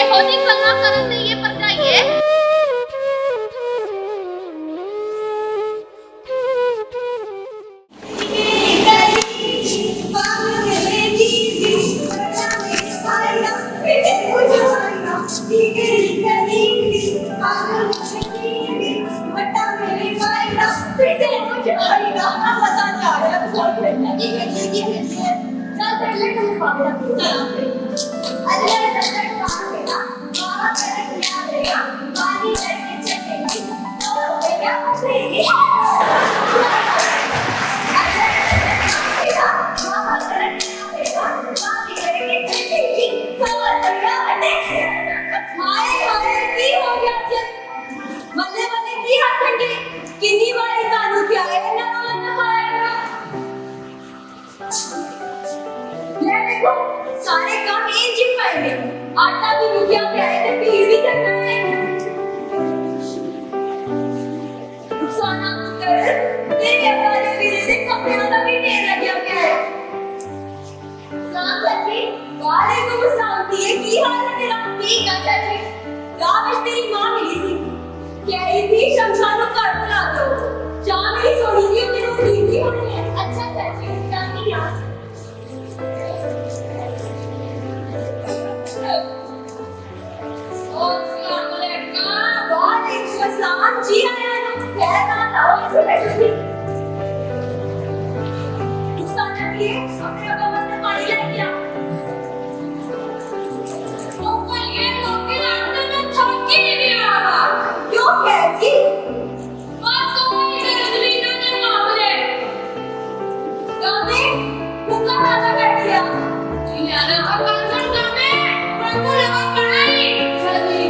ਕਿਹੋ ਜਿਹੀ ਗੱਲਾਂ ਕਰਨ ਦੀ ਇਹ ਭਰਜਾਈਏ। सारे काम एक जी पाएंगे, आटा भी रुकिया पे आए थे, पीर भी करना है। नुकसान आप कर, तेरे हमारे वीरे से कपड़े वाला भी ढेर लग गया है। सलाम चाची, वालेकुम सलाम दिए, की हाल है तेरा? ठीक है चाची। रात में तेरी माँ मिली थी, कह रही थी शमशान को घर बुला दो। जहाँ मेरी सोनी थी, मेरे को नींद नहीं होनी है। अच्छा चाची, जानी यार। जी आया ना क्या ना आओ ऐसे बैठो जी नुकसान है अपने अगमन में पानी लेके आ तो कल ये लोग रास्ते में थक ही नहीं आ रहा क्यों कैसी बस कोई जमीन ने मामले गाने भूखा खाना बैठ गया जी यार अब कंसर्न गाने प्रभु लगा पढ़ाई जल्दी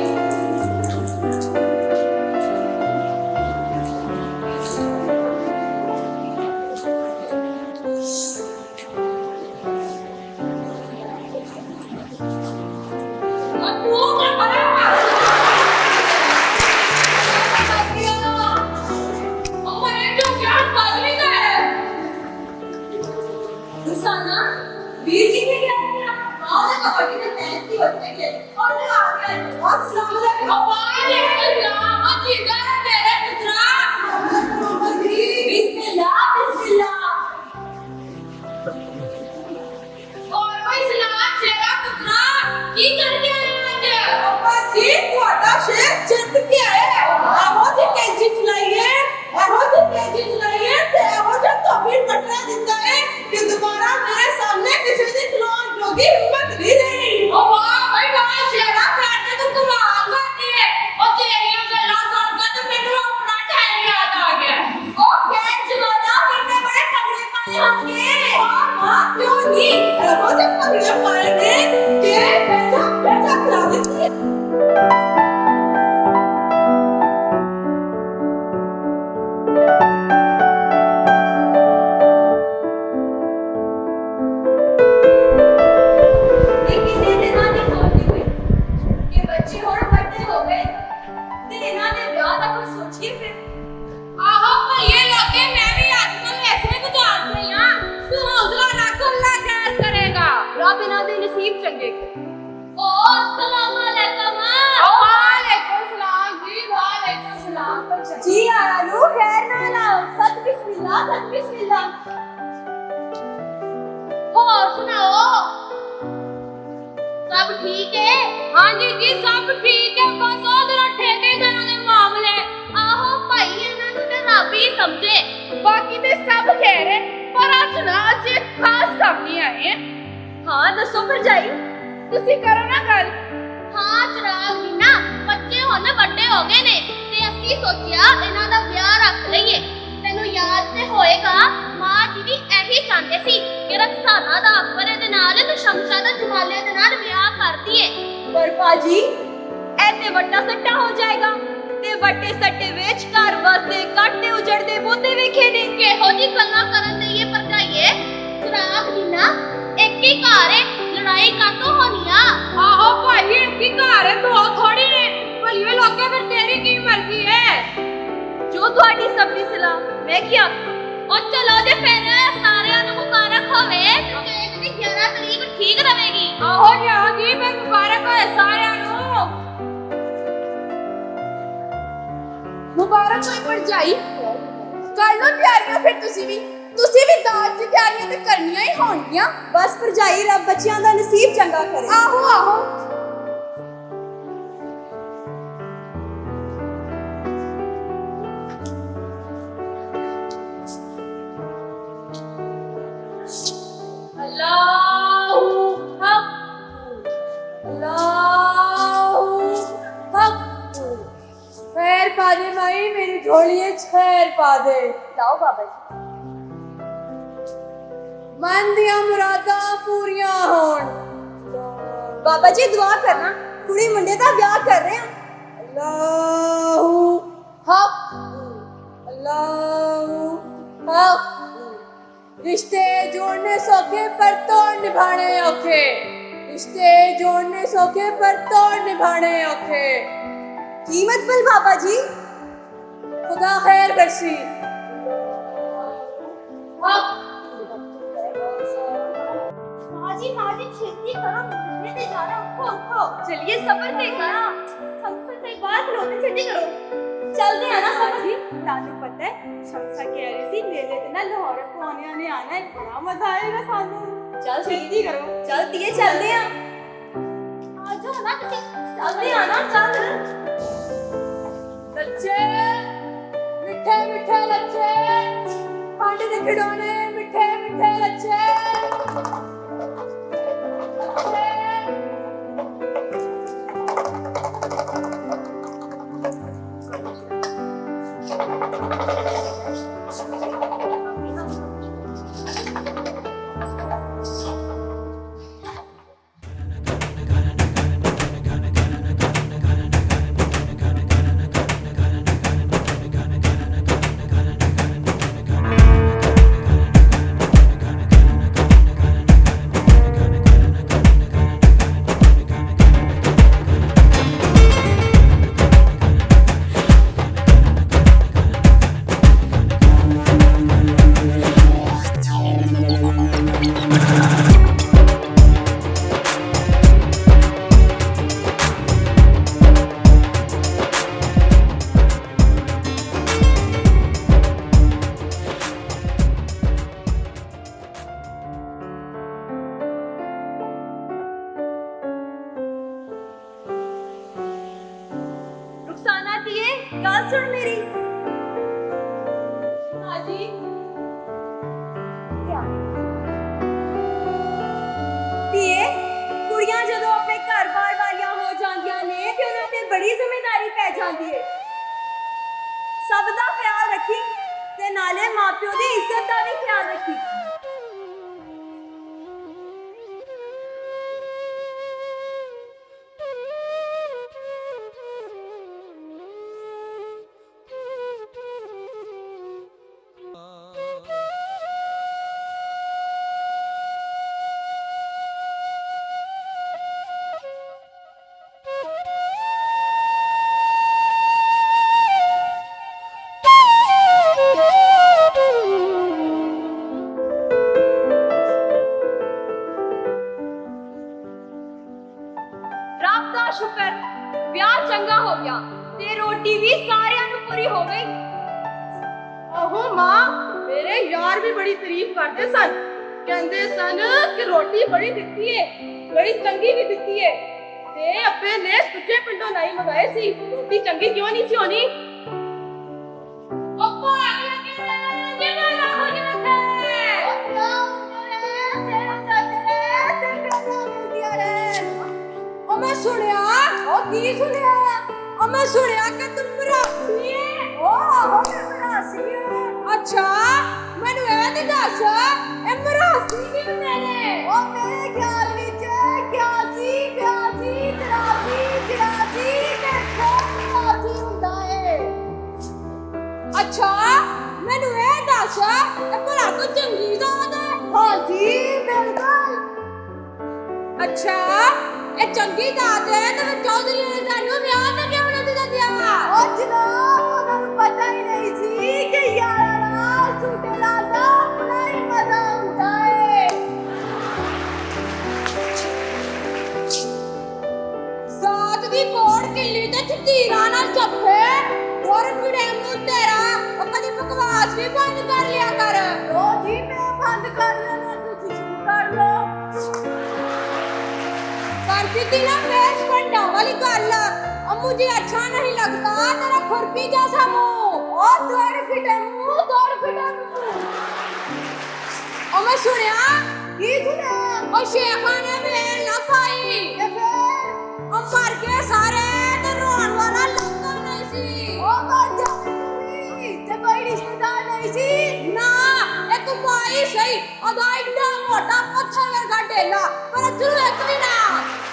आहो जी मैं मुबारक होए सारे ਮੁਬਾਰਕ ਹੋਈ ਭਰਜਾਈ, ਕਰ ਲਓ ਤਿਆਰੀਆਂ ਫਿਰ ਤੁਸੀਂ ਵੀ ਦਾਜ ਦੀ ਤਿਆਰੀਆਂ ਤੇ ਕਰਨੀਆਂ ਹੀ ਹੋਣਗੀਆਂ। ਬਸ ਭਰਜਾਈ ਰੱਬ ਬੱਚਿਆਂ ਦਾ ਨਸੀਬ ਚੰਗਾ ਕਰੇ। ਆਹੋ ਆਹੋ। खैर पा दे भाई, मेरी झोली है खैर पा दे। लाओ बाबा जी। मन दिया मुरादा पूरियां होण। बाबा जी दुआ करना, कुड़ी मुंडे दा ब्याह कर रहे हैं। अल्लाहु हक, अल्लाहु हक। रिश्ते जोड़ने सौखे पर तोड़ निभाने औखे, रिश्ते जोड़ने सौखे पर तोड़ निभाने औखे। कीमत बल बाबा जी, खुदा खैर करसी। हक। माँ जी छेती करो, मुझे से जाना। उठो चलिए सफर तय करा। हम से कोई बात रोते छेती करो। चलते हैं ना सफर जी। तानू पता है शमसा कह रही थी मेले ते ना लाहौर पौनिया ने आना है, बड़ा मजा आएगा सानू। चल छेती करो, चलती है चलते हैं। आ जाओ ना किसी, चलते हैं ना चल। लच्छे मिठे मिठे लच्छे, खंड दे खिडौने मिठे मिठे लच्छे। गल सुन मेरी। हाँ जी। धीए कुड़ियां जदों अपने घर बार वालियां हो जांदियां ने ते उन्हां ते बड़ी जिम्मेदारी पै जांदी है। सब दा ख्याल रखी ते नाले मां प्यो दी इज्जत दा भी ख्याल रखी। शुक्र ब्याह चंगा हो गया ते रोटी भी सारियां नूं पूरी हो गई। आहो मां, मेरे यार भी बड़ी तारीफ करते सन, कहंदे सन कि रोटी बड़ी दित्ती है, बड़ी चंगी भी दित्ती है। ते अब्बे ने तुझे पिंडों नहीं मंगाए सी, रोटी चंगी क्यों नहीं सी होनी? ओप्पो आगे जिन्ना ना हो जथे ओ मैं सुनिया ओ की सुनिया ओ मैं सुनिया कि तुम मरासी है। ओ मैं मरासी है। अच्छा मैनू ए ते दस ए मरासी की हुंदे ने? ओ मेरे ख्याल विच 81 82 83 84 मरासी हुंदा है। अच्छा मैनू ए दस ए भला कोई चंगी जात है? हां जी बिल्कुल। अच्छा ए चंगी जात है ते फिर चौधरी ने सानू ब्याह ते क्यों नहीं दिया? ओ जनाब उन्हें पता ही नहीं सी कि यारा नाल झूठे लादा अपना ही मजा होता है। जात दी लगती ना फेस फंडा वाली गल। अब मुझे अच्छा नहीं लगता तेरा खुरपी जैसा मुंह और दौड़ फिटा मुंह, दौड़ फिटा मुंह। और मैं सुनिया की सुनिया और शेखा ने मेल ना खाई ते फिर और मर गए सारे ते रोन वाला लगता नहीं सी। ओ मर जाई ते कोई रिश्तेदार नहीं सी ना। ए तू माई सही अदा इतना मोटा पत्थर वर्गा ढेला पर तू एक भी ना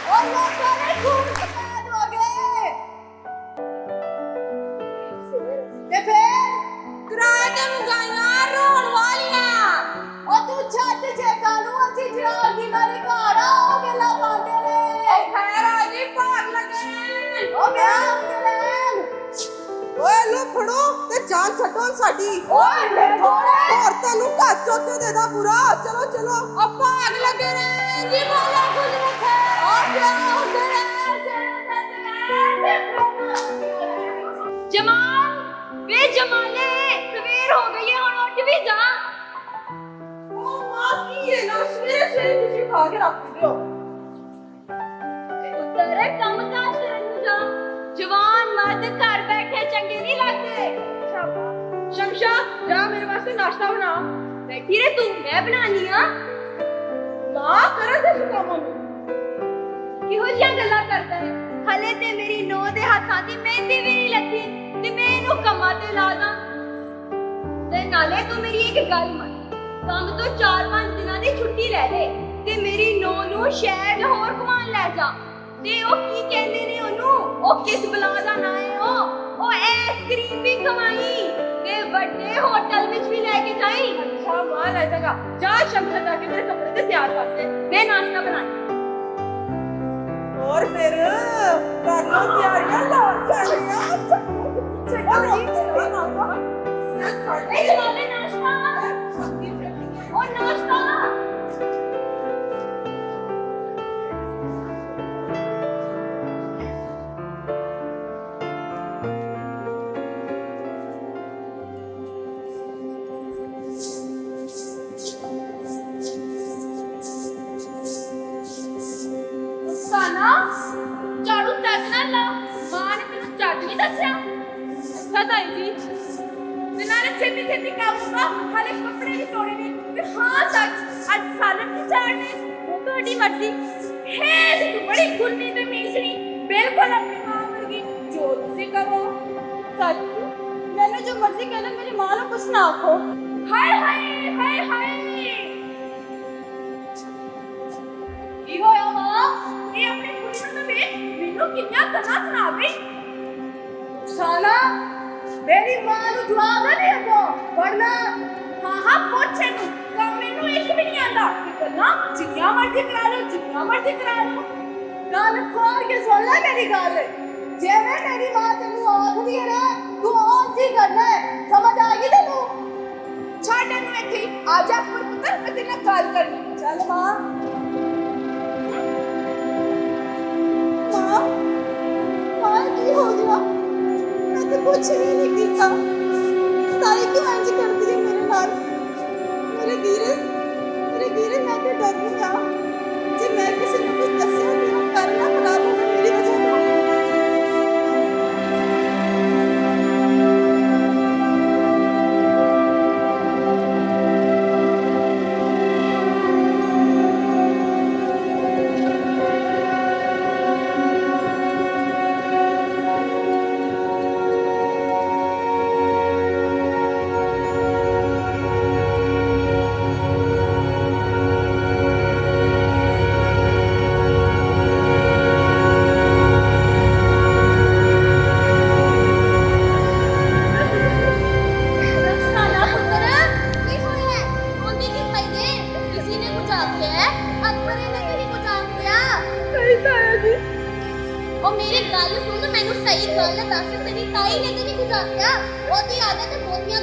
और लोगों ने खून सफेद हो गए ते फिर किराए ते मंगाइयां रोन वालियां। और तू छत जे कानू अच्छी जरागी नाली घर आओ गेला बांधे ने ओ खैर आजी भाग लगे ओ ब्याह होंगे ਓਏ ਲੋ ਫੜੋ ਤੇ ਜਾਨ ਛੱਡੋ ਸਾਡੀ। ओए ले थोड़े ਹੋਰ ਤੈਨੂੰ ਘਰ ਚੁੱਕ ਕੇ ਦੇਦਾ ਪੂਰਾ। ਚਲੋ ਚਲੋ अब भाग लगे रे जी बोला खुद रखे और ब्याह होंगे जमाल वे जमाले सवेर हो गई है हुण उठ भी जा। ਉਹ ਮਾਂ ਕੀ ਹੈ ਨਾ ਸਵੇਰੇ ਸਵੇਰੇ ਤੁਸੀਂ ਖਾ ਕੇ ਰੱਖ ਦਿੰਦੇ ਹੋ। उत्तर कम काज करन नूं जा। जवान मर्द घर बैठे चंगे नहीं लगते। शमशा जा मेरे वास्ते नाश्ता बना। बैठी रे तू मैं बनानी हां। ਮਾਂ ਕਰ ਦੇ ਕੰਮ ਨੂੰ। किहो जिहा गल्लां करदा है। हले ते मेरी नौ दे हत्थां दी मेहंदी भी नहीं लगी ते मैं इहनूं कम्मां ते ला दां। ते नाले तू मेरी एक गल मन ਕੰਮ ਤੋਂ 4-5 ਦਿਨਾਂ ਦੀ ਛੁੱਟੀ ਲੈ ਲੈ ਤੇ ਮੇਰੀ ਨੌ ਨੂੰ ਸ਼ਹਿਰ ਲਾਹੌਰ ਘੁਮਾਉਣ ਲੈ ਜਾ। ਤੇ ਉਹ ਕੀ ਕਹਿੰਦੇ ਨੇ ਉਹਨੂੰ ਉਹ ਕਿਸ ਬਲਾ ਦਾ ਨਾਂ ਹੈ ਉਹ ਆਈਸਕ੍ਰੀਮ ਵੀ ਖਵਾਈ ਤੇ ਵੱਡੇ ਹੋਟਲ ਵਿੱਚ ਵੀ ਲੈ ਕੇ ਜਾਈ। ਅੱਛਾ ਮਾਂ ਲੈ ਜਾਗਾ। ਜਾ ਸ਼ਮਸ਼ਾ ਜਾ ਕੇ ਮੇਰੇ ਕੱਪੜੇ ਤੇ ਤਿਆਰ ਕਰ ਦੇ। ਮੈਂ ਨਾਸ਼ਤਾ ਬਣਾਈ। और फिर कर लो तैयारियां लौट चलिया ए जमाले नाश्ता ओ नाश्ता। साना झाड़ू चज ना ला मां ने तेनू चज नहीं दस्या। अच्छा ताई जी ते नाले छेती छेती काम होगा हाले कपड़े भी धोने ने ते हां सच आज सालन नहीं झाड़ने वो ਤੁਹਾਡੀ मर्जी है। ते तू बड़ी गुन्नी ते मीसनी बिल्कुल अपनी मां वर्गी जो तुसी कहो। सच मैंने जो मर्जी कहना मेरी मां ਨੂੰ ਕੁਛ ਨਾ ਆਖੋ। हाय हाय हाय हाय की होया मां ये अपनी कुड़ी ਨੂੰ ਤੇ ਮੈਨੂੰ ਕਿੰਨਾ ਗੱਲਾਂ ਸੁਣਾ ਗਈ। साना मेरी मां ਨੂੰ ਜਵਾਬ ਨਾ ਦੇ ਕੋ ਵਰਨਾ ਹਾਂ ਪੁੱਛ ਇਹਨੂੰ ਕੰਮ ਮੈਨੂੰ ਇੱਕ ਵੀ ਨਹੀਂ ਆਂਦਾ ਕਿ ਗੱਲਾਂ ਜਿੰਨੀਆਂ ਮਰਜ਼ੀ ਕਰਾ ਲਓ ਜਿੰਨੀਆਂ ਮਰਜ਼ੀ ਕਰਾ ਲਓ। ਗੱਲ ਖੋਲ ਕੇ ਸੁਣ ਲੈ ਮੇਰੀ ਗੱਲ। ਜਿਵੇਂ ਮੇਰੀ ਮਾਂ ਤੈਨੂੰ ਆਖਦੀ ਹੈ ਨਾ ਤੂੰ ਉਹ ਜੀ ਕਰਨਾ ਹੈ। ਸਮਝ ਆ ਗਈ ਤੈਨੂੰ। ਛੱਡ ਇਹਨੂੰ ਇੱਥੇ ਆ ਜਾ ਪੁੱਤਰ ਮੈਂ ਤੇਰੇ ਨਾਲ ਗੱਲ ਕਰਨੀ। ਚੱਲ ਮਾਂ। ਮਾਂ ਮਾਂ ਕੀ ਹੋ ਗਿਆ? ਮੈਂ ਤਾਂ ਕੁਛ ਵੀ ਨਹੀਂ ਕੀਤਾ। ਤਾਈ ਕਿਉਂ ਇੰਝ ਕਰਦੀ ਹੈ ਮੇਰੇ ਨਾਲ? ਮੇਰੇ ਵੀਰੇ ਮੈਂ ਤਾਂ ਡਰ ਗਿਆ ਜੇ ਮੈਂ ਕਿਸੇ ਨੂੰ ਕੁਝ ਦੱਸਿਆ ਤੇ ਉਹ ਕਰ ਨਾ ਖਰਾਬ ਹੋਵੇ ਮੇਰੀ ਵਜ੍ਹਾ ਤੋਂ।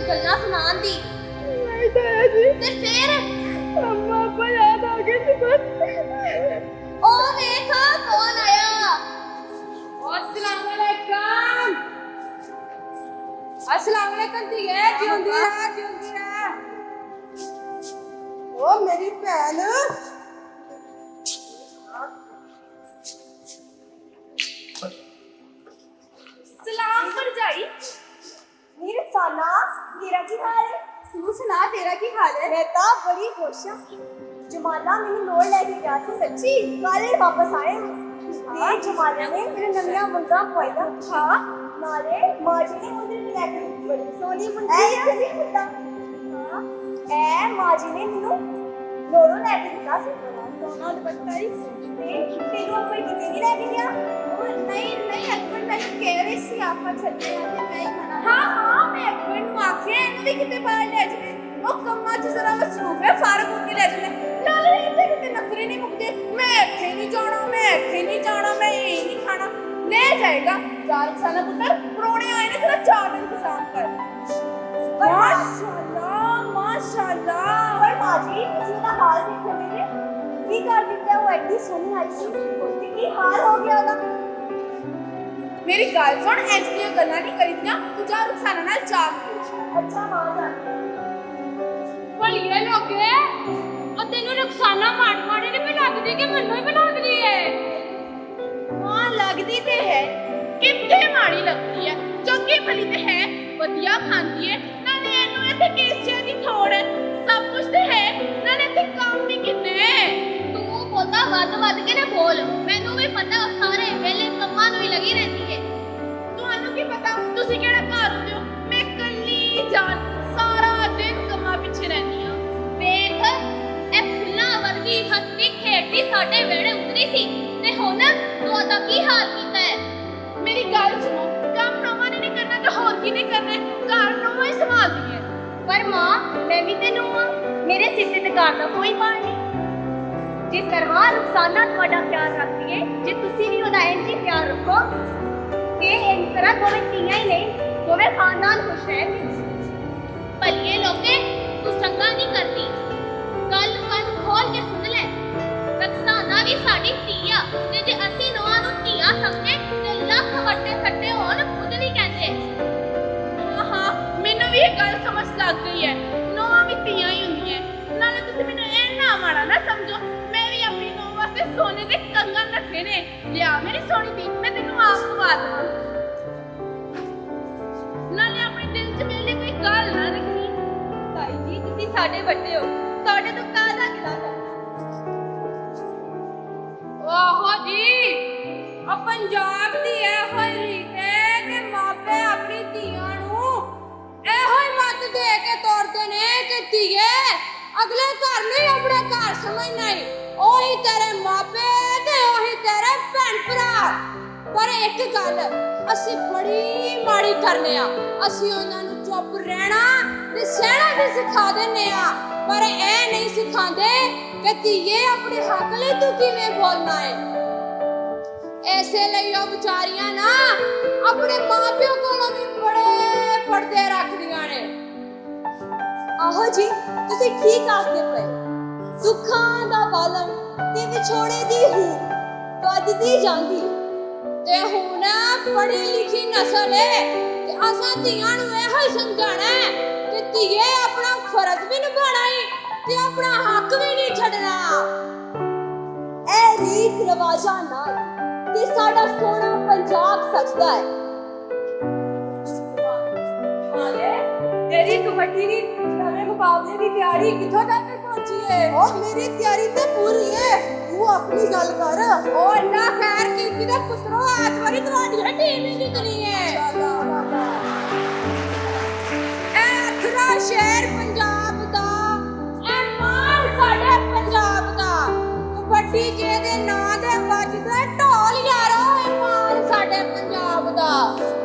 ਗੱਲਾਂ ਸੁਣਾਉਣ ਦੀ ਨਹੀਂ ਤਾਇਆ ਜੀ ਤੇ ਫਿਰ ਅੰਮਾ ਆਪਾ ਯਾਦ ਆ ਗਈ ਸੀ ਬਸ। ਉਹ ਵੇਖ ਕੌਣ ਆਇਆ। अस्सलाम वालेकुम। अस्सलाम वालेकुम जी है जिंदी रह। ਉਹ ਮੇਰੀ ਭੈਣ ਕੀ ਹਾਲ ਹੈ? ਤੂੰ ਸੁਣਾ ਤੇਰਾ ਕੀ ਹਾਲ ਹੈ? ਮੈਂ ਤਾਂ ਬੜੀ ਖੁਸ਼ ਹਾਂ। ਜਮਾਲਾ ਮੈਨੂੰ ਲੋੜ ਲੈ ਕੇ ਗਿਆ ਸੀ ਸੱਚੀ, ਕੱਲ੍ਹ ਹੀ ਵਾਪਸ ਆਏ ਹਾਂ। ਤੇ ਜਮਾਲਾ ਨੇ ਮੇਰੇ ਨਵੀਆਂ ਮੁੰਡਾ ਪਾਇਆ। ਹਾਂ, ਨਾਲੇ ਮਾਂ ਜੀ ਨੇ ਉਹਦੇ ਲਈ ਲੈ ਕੇ ਦਿੱਤੀ ਬੜੀ ਸੋਹਣੀ ਮੁੰਡੀ ਹੈ। ਇਹ ਵੀ ਮੁੰਡਾ ਹਾਂ, ਇਹ ਮਾਂ ਜੀ ਨੇ ਮੈਨੂੰ ਲੋੜੋਂ ਲੈ ਕੇ ਦਿੱਤਾ ਸੀ। ਸੋਨਾ ਦੁਪੱਟਾ ਹੀ ਤੇ ਤੈਨੂੰ ਕੋਈ ਕਿਤੇ ਨਹੀਂ ਲੈ ਕੇ ਗਿਆ? ਨਹੀਂ ਨਹੀਂ ਅਕਬਰ ਮੈਨੂੰ ਕਹਿ ਰਹੀ ਸੀ ਆਪਾਂ ਚੱਲਦੇ ਹਾਂ ਤੇ ਮੈਂ ਹੀ ਮਨਾ ਹਾਂ ਮੈਂ ਅਕਬਰ ਨੂੰ ਆਖਿਆ ਇਹਨੂੰ ਵੀ ਕਿਤੇ ਬਾਹਰ ਲੈ ਜਾਵੇ। ਉਹ ਕੰਮਾਂ 'ਚ ਜ਼ਰਾ ਮਸਰੂਫ ਹੈ, ਫਾਰਗ ਹੋ ਕੇ ਲੈ ਜਾਂਦੇ। ਨਾਲੇ ਇੱਥੇ ਕਿਤੇ ਨਖਰੇ ਨਹੀਂ ਮੁੱਕਦੇ। ਮੈਂ ਇੱਥੇ ਨਹੀਂ ਜਾਣਾ, ਮੈਂ ਇੱਥੇ ਨਹੀਂ ਜਾਣਾ, ਮੈਂ ਇਹ ਨਹੀਂ ਖਾਣਾ। ਲੈ ਜਾਏਗਾ 4 ਸਾਲਾਂ ਪੁੱਤਰ, ਪ੍ਰਾਹੁਣੇ ਆਏ ਨੇ, ਤੇਰਾ 4 ਦਿਨ ਇੰਤਜ਼ਾਮ ਕਰ। ਮਾਸ਼ਾਅੱਲਾ ਮਾਸ਼ਾਅੱਲਾ। ਪਰ ਮਾਂ ਜੀ ਤੁਸੀਂ ਉਹਦਾ ਹਾਲ ਦੇਖੋ ਮੇਰੇ, ਕੀ ਕਰ ਦਿੱਤਾ? ਉਹ ਐਡੀ ਸੋਹਣੀ ਆਈ ਸੀ ਤੇ ਕੀ ਹਾਲ ਹੋ ਗਿਆ ਉਹਦਾ? ਮੇਰੀ ਗੱਲ ਸੁਣ, ਇੰਜ ਦੀਆਂ ਗੱਲਾਂ ਨਹੀਂ ਕਰੀਦੀਆਂ। ਤੂੰ ਜਾ ਰੁਖਸਾਨਾ ਨਾਲ ਚਾਹ ਪੀ। ਅੱਛਾ ਮਾਂ ਜਾਨ ਭਲੀਏ ਲੋਕੇ, ਉਹ ਤੈਨੂੰ ਨੁਕਸਾਨਾ ਮਾੜੀ ਨਹੀਂ ਲੱਗਦੀ ਕਿ ਮੈਨੂੰ ਹੀ ਲੱਗਦੀ ਹੈ? ਹਾਂ ਲੱਗਦੀ ਤੇ ਹੈ, ਕਿੱਥੇ ਮਾੜੀ ਲੱਗਦੀ ਹੈ? ਚੰਗੀ ਭਲੀ ਤੇ ਹੈ, ਵਧੀਆ ਖਾਂਦੀ ਹੈ, ਨਾਲੇ ਇਹਨੂੰ ਇੱਥੇ ਕੇਸਿਆਂ ਦੀ ਥੋੜ ਹੈ। ਸਭ ਕੁਝ ਤੇ ਹੈ, ਨਾਲੇ ਇੱਥੇ ਕੰਮ ਵੀ ਕਿੰਨੇ। ਤੂੰ ਬੋਲਦਾ ਵੱਧ ਕੇ ਨਾ ਬੋਲ। ਮੈਨੂੰ ਵੀ ਪਤਾ ਉਹ ਸਾਰੇ ਵੇਲੇ ਕੰਮਾਂ ਨੂੰ ਹੀ ਲੱਗੀ ਰਹਿੰਦੀ ਹੈ। ਤੁਹਾਨੂੰ ਕੀ ਪਤਾ? ਤੁਸੀਂ ਕਿਹੜਾ ਘਰ ਹੁੰਦੇ ਹੋ? ਮੈਂ ਕੱਲੀ ਜਾਨ ਸਾਰਾ ਦਿਨ ਕੰਮਾਂ ਪਿੱਛੇ ਰਹਿੰਦੀ ਹਾਂ। ਵੇਖ, ਇਹ ਫੁੱਲਾਂ ਵਰਗੀ ਹੱਸਦੀ ਖੇਡਦੀ ਸਾਡੇ ਵਿਹੜੇ ਉਤਰੀ ਸੀ ਤੇ ਹੁਣ ਤੂੰ ਉਹਦਾ ਕੀ ਹਾਲ ਕੀਤਾ ਹੈ? ਮੇਰੀ ਗੱਲ ਸੁਣੋ, ਕੰਮ ਨੌਵਾਂ ਨੇ ਨਹੀਂ ਕਰਨਾ ਤਾਂ ਹੋਰ ਕੀ ਨਹੀਂ ਕਰਨਾ? ਘਰ ਨੌਵਾਂ ਹੀ ਸੰਭਾਲਦੀ ਹੈ। ਪਰ ਮਾਂ, ਮੈਂ ਵੀ ਤੇ ਨੂੰ ਆ, ਮੇਰੇ ਸਿਰ ਤੇ ਘਰ ਦਾ ਕੋਈ ਭਾਰ ਨਹੀਂ। ਜਿਸ ਤਰ੍ਹਾਂ ਰੁਖਸਾਨਾ ਤੁਹਾਡਾ ਪਿਆਰ ਰੱਖਦੀ ਹੈ, ਜੇ ਤੁਸੀਂ ਵੀ ਉਹਦਾ ਇੰਝ ਹੀ ਪਿਆਰ ਰੱਖੋ ਤੇ ਇਸ ਤਰ੍ਹਾਂ ਦੋਵੇਂ ਧੀਆਂ ਹੀ ਨਹੀਂ, ਦੋਵੇਂ ਖਾਨਦਾਨ ਖੁਸ਼ ਰਹਿਣਗੇ। ਭਲੀਏ ਲੋਕੇ, ਤੂੰ ਚੰਗਾ ਨਹੀਂ ਕਰਦੀ। ਗੱਲ ਕੰਨ ਖੋਲ ਕੇ ਸੁਣ ਲੈ, ਰੁਖਸਾਨਾ ਵੀ ਸਾਡੀ ਧੀ ਆ ਤੇ ਜੇ ਅਸੀਂ ਨੌਆਂ ਨੂੰ ਧੀਆਂ ਸਮਝੇ ਤੇ ਲੱਖ ਵੱਡੇ ਸੱਟੇ ਹੋਣ ਕੁਝ ਨਹੀਂ ਕਹਿੰਦੇ। ਹਾਂ, ਮੈਨੂੰ ਵੀ ਇਹ ਗੱਲ ਸਮਝ ਲੱਗ ਗਈ ਹੈ। ਨੌਵਾਂ ਵੀ ਧੀਆਂ ਹੀ ਹੁੰਦੀਆਂ। ਨਾਲੇ ਤੁਸੀਂ ਮੈਨੂੰ ਇਹ ਨਾ ਮਾੜਾ ਨਾ ਸਮਝੋ। ਮੈਂ ਵੀ ਆਪਣੀ ਨੌਂ ਵਾਸਤੇ ਸੋਨੇ ਦੇ ਕੰਗਣ ਰੱਖੇ ਨੇ। ਲਿਆ ਮੇਰੀ ਸੋਹਣੀ ਧੀ, ਮੈਂ ਤੈਨੂੰ ਆਪ ਖਵਾ ਦੇਵਾਂ। ਨਾਲੇ ਆਪਣੇ ਦਿਲ 'ਚ ਮੇਰੇ ਲਈ ਕੋਈ ਗੱਲ ਨਾ ਰੱਖੀ। ਤਾਈ ਜੀ, ਤੁਸੀਂ ਸਾਡੇ ਵੱਡੇ ਹੋ, ਤੁਹਾਡੇ ਤੋਂ ਕਾਹਦਾ ਗਿਲਾ ਕਰਨਾ? ਆਹੋ ਜੀ, ਆ ਪੰਜਾਬ ਦੀ ਇਹੋ ਹੀ ਰੀਤ ਹੈ ਕਿ ਮਾਪੇ ਆਪਣੀ ਧੀਆਂ ਨੂੰ ਇਹੋ ਹੀ ਮੱਤ ਦੇ ਕੇ ਤੋਰਦੇ ਨੇ ਕਿ ਧੀਏ, ਅਗਲੇ ਘਰ ਨਹੀਂ ਆਪਣਾ ਘਰ ਸਮਝਣਾ ਈ। ਉਹੀ ਤੇਰੇ ਮਾਪੇ ਤੇ ਉਹੀ ਤੇਰੇ ਭੈਣ ਭਰਾ। ਪਰ ਇੱਕ ਗੱਲ ਅਸੀਂ ਬੜੀ ਮਾੜੀ ਕਰਨੇ ਆ, ਅਸੀਂ ਉਹਨਾਂ ਨੂੰ ਚੁੱਪ ਰਹਿਣਾ ਤੇ ਸਹਿਣਾ ਵੀ ਸਿਖਾ ਦਿੰਦੇ ਆ, ਪਰ ਇਹ ਨਹੀਂ ਸਿਖਾਉਂਦੇ ਕਿ ਧੀਏ ਆਪਣੇ ਹੱਕ ਲਈ ਤੂੰ ਕਿਵੇਂ ਬੋਲਣਾ ਹੈ। ਐਸੇ ਲਈ ਉਹ ਵਿਚਾਰੀਆਂ ਨਾ ਆਪਣੇ ਮਾਪਿਓ ਕੋਲੋਂ ਵੀ ਬੜੇ ਪਰਦੇ ਰੱਖਦੀਆਂ ਨੇ। ਆਹੋ ਜੀ, ਤੁਸੀਂ ਠੀਕ ਆਖਦੇ ਪਏ। ਦੁੱਖਾਂ ਦਾ ਬਾਲਣ ਤੇ ਵਿਛੋੜੇ ਦੀ ਹੂਰ ਵੱਧਦੀ ਜਾਂਦੀ ਤੇ ਹੁਣ ਪੜ੍ਹੀ ਲਿਖੀ ਨਸਲ ਹੈ ਤੇ ਅਸਾਂ ਧੀਆਂ ਨੂੰ ਇਹੋ ਹੀ ਸਮਝਾਉਣਾ ਹੈ ਕਿ ਧੀਏ ਆਪਣਾ ਫਰਜ਼ ਵੀ ਨਿਭਾਉਣਾ ਹੈ ਤੇ ਆਪਣਾ ਹੱਕ ਵੀ ਨਹੀਂ ਛੱਡਣਾ। ਇਹ ਰੀਤ ਰਿਵਾਜਾਂ ਨਾਲ ਤੇ ਸਾਡਾ ਸੋਹਣਾ ਪੰਜਾਬ ਸਜਦਾ ਹੈ। ਤੇਰੀ ਕਬੱਡੀ ਦੀ ਨਵੇਂ ਮੁਕਾਬਲੇ ਦੀ ਤਿਆਰੀ ਕਿੱਥੋਂ ਤੱਕ ਪਹੁੰਚੀ ਹੈ? ਉਹ ਮੇਰੀ ਤਿਆਰੀ ਤੇ ਪੂਰੀ ਹੈ, ਤੂੰ ਆਪਣੀ ਗੱਲ ਕਰ। ਉਹ ਅੱਲਾ ਖੈਰ ਕੀਤੀ ਤੇ ਪੁੱਤਰੋ, ਅੱਜ ਵਾਰੀ ਤੁਹਾਡੀ ਟੀਮ ਹੀ ਜਿੱਤਣੀ ਹੈ। ਇਹ ਅਥਰਾ ਸ਼ਹਿਰ ਪੰਜਾਬ ਦਾ, ਇਹ ਮਾਣ ਸਾਡੇ ਪੰਜਾਬ ਦਾ। ਕਬੱਡੀ ਜਿਹਦੇ ਨਾਂ ਦੇ ਵੱਜਦਾ ਢੋਲ ਯਾਰੋ, ਇਹ ਮਾਣ ਸਾਡੇ ਪੰਜਾਬ ਦਾ।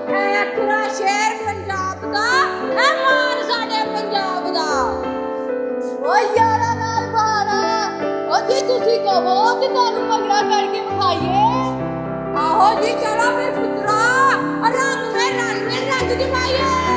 ਇਹ ਅਥਰਾ ਸ਼ਹਿਰ ਪੰਜਾਬ ਦਾ, ਇਹ ਮਾਣ ਸਾਡੇ ਪੰਜਾਬ ਦਾ। ਓ ਯਾਰਾਂ ਨਾਲ ਬਾਰਾ, ਉਹ ਜੇ ਤੁਸੀਂ ਕਹੋ ਕਿ ਤੁਹਾਨੂੰ ਭੰਗੜਾ ਕਰਕੇ ਵਿਖਾਈਏ। ਆਹੋ ਜੀ, ਚਲੋ ਫਿਰ ਪੁੱਤਰਾ, ਰੰਗ ਮੇ ਰੰਗ ਜਮਾਈਏ।